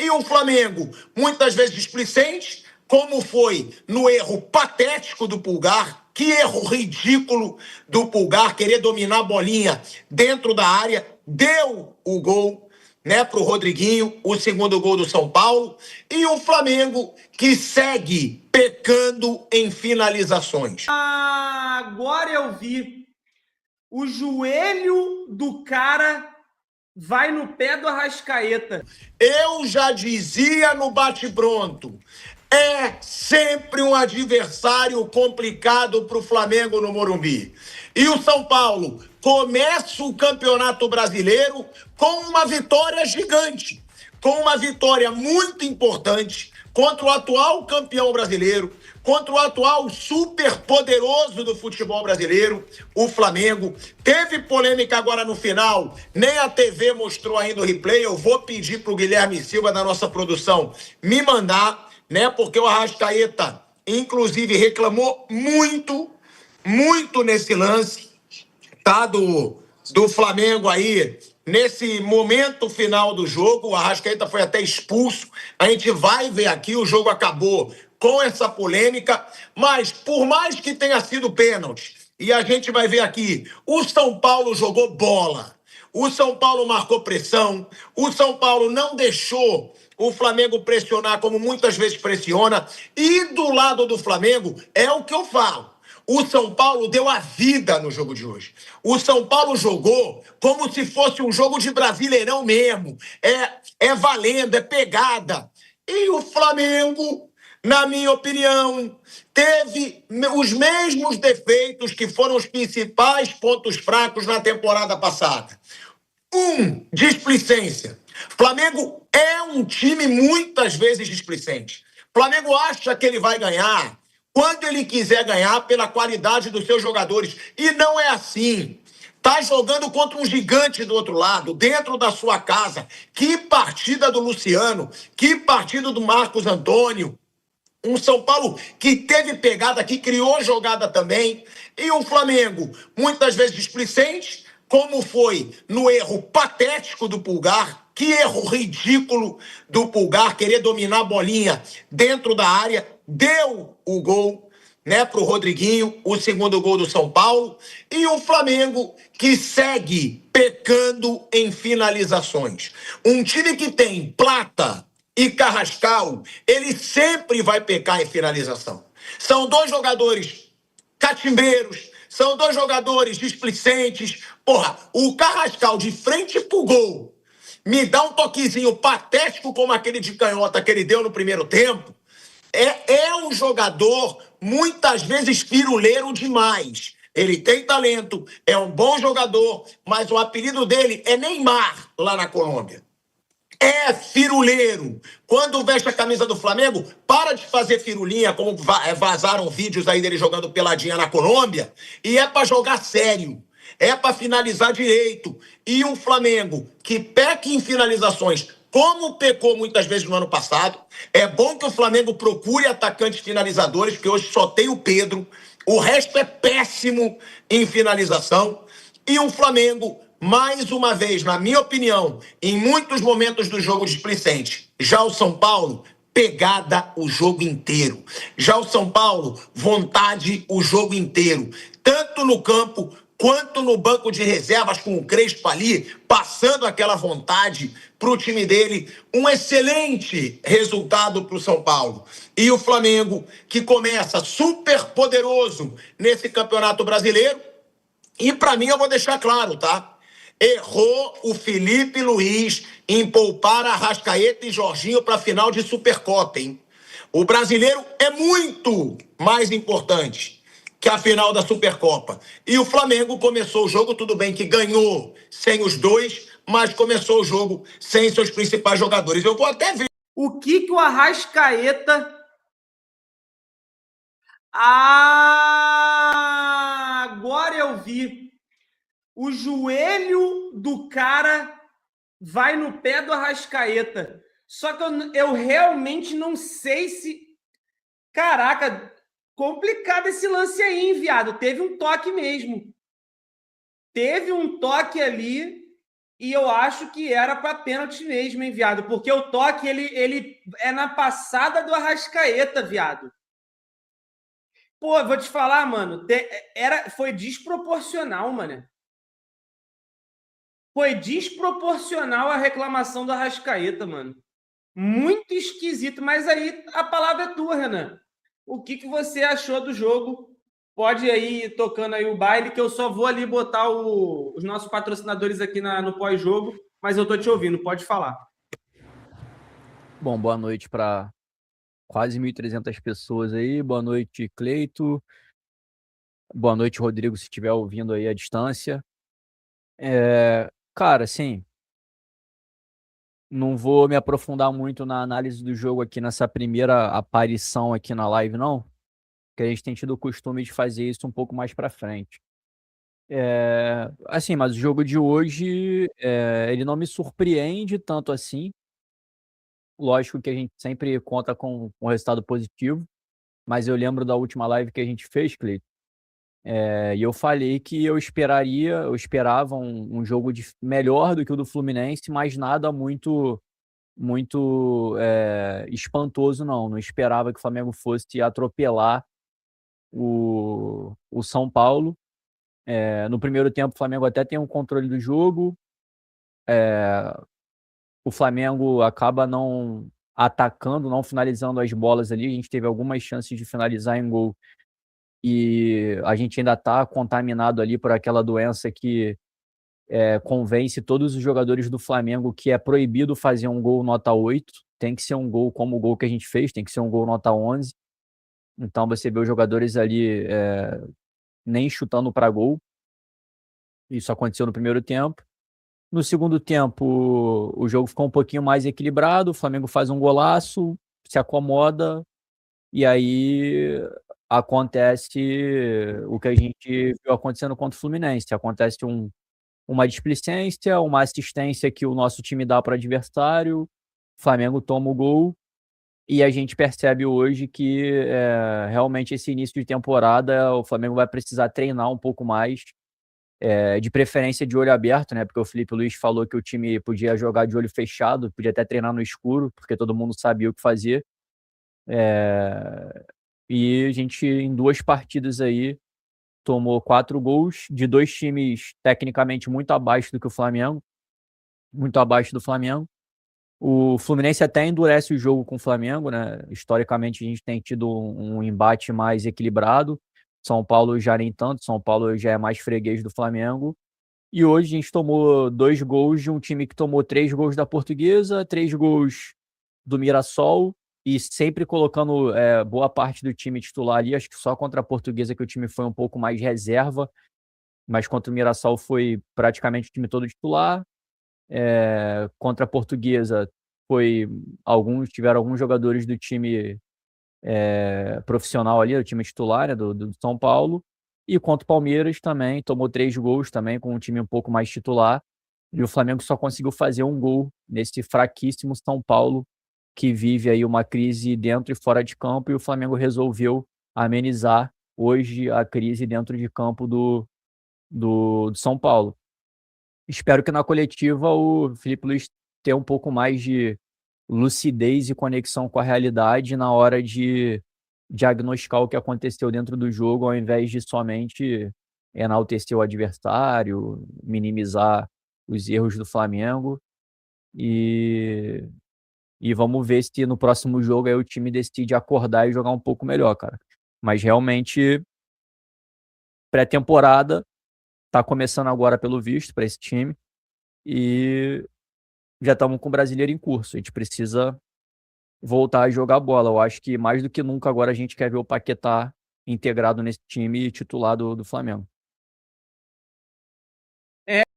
E o Flamengo, muitas vezes displicente, como foi no erro patético do Pulgar, que erro ridículo do Pulgar, querer dominar a bolinha dentro da área, deu o gol, né, para o Rodriguinho, o segundo gol do São Paulo, e o Flamengo que segue pecando em finalizações. Agora eu vi. O joelho do cara vai no pé do Arrascaeta. Eu já dizia no bate-pronto, é sempre um adversário complicado para o Flamengo no Morumbi. E o São Paulo começa o Campeonato Brasileiro com uma vitória gigante, com uma vitória muito importante contra o atual campeão brasileiro, contra o atual superpoderoso do futebol brasileiro, o Flamengo. Teve polêmica agora no final, nem a TV mostrou ainda o replay. Eu vou pedir para o Guilherme Silva, da nossa produção, me mandar, né? Porque o Arrascaeta, inclusive, reclamou muito nesse lance, tá? Do Flamengo aí, nesse momento final do jogo. O Arrascaeta foi até expulso. A gente vai ver aqui, o jogo acabou com essa polêmica, mas por mais que tenha sido pênalti, e a gente vai ver aqui, o São Paulo jogou bola, o São Paulo marcou pressão, o São Paulo não deixou o Flamengo pressionar como muitas vezes pressiona, e do lado do Flamengo é o que eu falo. O São Paulo deu a vida no jogo de hoje. O São Paulo jogou como se fosse um jogo de Brasileirão mesmo. É valendo, é pegada. E o Flamengo, na minha opinião, teve os mesmos defeitos que foram os principais pontos fracos na temporada passada. Displicência. Flamengo é um time muitas vezes displicente. Flamengo acha que ele vai ganhar quando ele quiser ganhar pela qualidade dos seus jogadores. E não é assim. Tá jogando contra um gigante do outro lado, dentro da sua casa. Que partida do Luciano, que partida do Marcos Antônio. Um São Paulo que teve pegada, que criou jogada também. E um Flamengo, muitas vezes displicente, como foi no erro patético do Pulgar, que erro ridículo do Pulgar, querer dominar a bolinha dentro da área, deu o gol, né, para o Rodriguinho, o segundo gol do São Paulo. E o Flamengo que segue pecando em finalizações. Um time que tem Plata e Carrascal, ele sempre vai pecar em finalização. São dois jogadores catimbeiros, são dois jogadores displicentes. Porra, o Carrascal de frente pro gol me dá um toquezinho patético como aquele de canhota que ele deu no primeiro tempo. É um jogador muitas vezes firuleiro demais. Ele tem talento, é um bom jogador, mas o apelido dele é Neymar lá na Colômbia. É firuleiro. Quando veste a camisa do Flamengo, para de fazer firulinha, como vazaram vídeos aí dele jogando peladinha na Colômbia, e é para jogar sério. É para finalizar direito. E um Flamengo que peca em finalizações, como pecou muitas vezes no ano passado. É bom que o Flamengo procure atacantes finalizadores, porque hoje só tem o Pedro. O resto é péssimo em finalização. E um Flamengo, mais uma vez, na minha opinião, em muitos momentos do jogo displicente. Já o São Paulo, pegada o jogo inteiro. Já o São Paulo, vontade o jogo inteiro. Tanto no campo quanto no banco de reservas, com o Crespo ali, passando aquela vontade para o time dele. Um excelente resultado para o São Paulo. E o Flamengo, que começa super poderoso nesse Campeonato Brasileiro. E para mim, eu vou deixar claro, tá? Errou o Felipe Luiz em poupar Arrascaeta e Jorginho para a final de Supercopa, hein? O brasileiro é muito mais importante que a final da Supercopa. E o Flamengo começou o jogo, tudo bem que ganhou sem os dois, mas começou o jogo sem seus principais jogadores. Eu vou até ver. O que o Arrascaeta... Agora eu vi. O joelho do cara vai no pé do Arrascaeta. Só que eu realmente não sei se... Caraca, complicado esse lance aí, hein, viado? Teve um toque mesmo. Teve um toque ali E eu acho que era para pênalti mesmo, hein, viado? Porque o toque, ele é na passada do Arrascaeta, viado. Pô, vou te falar, mano, foi desproporcional, mano. Foi desproporcional a reclamação do Arrascaeta, mano. Muito esquisito, mas aí a palavra é tua, Renan. O que você achou do jogo? Pode ir tocando aí o baile, que eu só vou ali botar os nossos patrocinadores aqui no pós-jogo, mas eu tô te ouvindo, pode falar. Bom, boa noite para quase 1.300 pessoas aí. Boa noite, Cleito. Boa noite, Rodrigo, se estiver ouvindo aí à distância. Cara, assim, não vou me aprofundar muito na análise do jogo aqui nessa primeira aparição aqui na live, não, porque a gente tem tido o costume de fazer isso um pouco mais para frente. Assim, mas o jogo de hoje, ele não me surpreende tanto assim. Lógico que a gente sempre conta com um resultado positivo, mas eu lembro da última live que a gente fez, Cleiton, e eu falei que eu esperava um jogo melhor do que o do Fluminense, mas nada muito espantoso, não. Não esperava que o Flamengo fosse atropelar o São Paulo. No primeiro tempo, o Flamengo até tem um controle do jogo. O Flamengo acaba não atacando, não finalizando as bolas ali. A gente teve algumas chances de finalizar em gol e a gente ainda está contaminado ali por aquela doença que convence todos os jogadores do Flamengo que é proibido fazer um gol nota 8, tem que ser um gol como o gol que a gente fez, tem que ser um gol nota 11. Então você vê os jogadores ali nem chutando para gol. Isso aconteceu no primeiro tempo. No segundo tempo, o jogo ficou um pouquinho mais equilibrado, o Flamengo faz um golaço, se acomoda, e aí acontece o que a gente viu acontecendo contra o Fluminense. Acontece uma displicência, uma assistência que o nosso time dá para o adversário, o Flamengo toma o gol, e a gente percebe hoje que realmente esse início de temporada o Flamengo vai precisar treinar um pouco mais, de preferência de olho aberto, né? Porque o Felipe Luiz falou que o time podia jogar de olho fechado, podia até treinar no escuro, porque todo mundo sabia o que fazer. E a gente, em 2 partidas aí, tomou 4 gols de 2 times tecnicamente muito abaixo do que o Flamengo, muito abaixo do Flamengo. O Fluminense até endurece o jogo com o Flamengo, né? Historicamente, a gente tem tido um embate mais equilibrado. São Paulo já nem tanto, São Paulo já é mais freguês do Flamengo. E hoje a gente tomou 2 gols de um time que tomou 3 gols da Portuguesa, 3 gols do Mirassol, e sempre colocando boa parte do time titular ali. Acho que só contra a Portuguesa que o time foi um pouco mais reserva, mas contra o Mirassol foi praticamente o time todo titular. Contra a Portuguesa tiveram alguns jogadores do time profissional ali, do time titular, né, do São Paulo. E contra o Palmeiras também, tomou 3 gols também, com um time um pouco mais titular. E o Flamengo só conseguiu fazer um gol nesse fraquíssimo São Paulo, que vive aí uma crise dentro e fora de campo, e o Flamengo resolveu amenizar hoje a crise dentro de campo do São Paulo. Espero que na coletiva o Felipe Luiz tenha um pouco mais de lucidez e conexão com a realidade na hora de diagnosticar o que aconteceu dentro do jogo, ao invés de somente enaltecer o adversário, minimizar os erros do Flamengo. E vamos ver se no próximo jogo aí o time decide acordar e jogar um pouco melhor, cara. Mas realmente, pré-temporada tá começando agora, pelo visto, para esse time. E já estamos com o Brasileiro em curso. A gente precisa voltar a jogar bola. Eu acho que mais do que nunca agora a gente quer ver o Paquetá integrado nesse time e titular do Flamengo.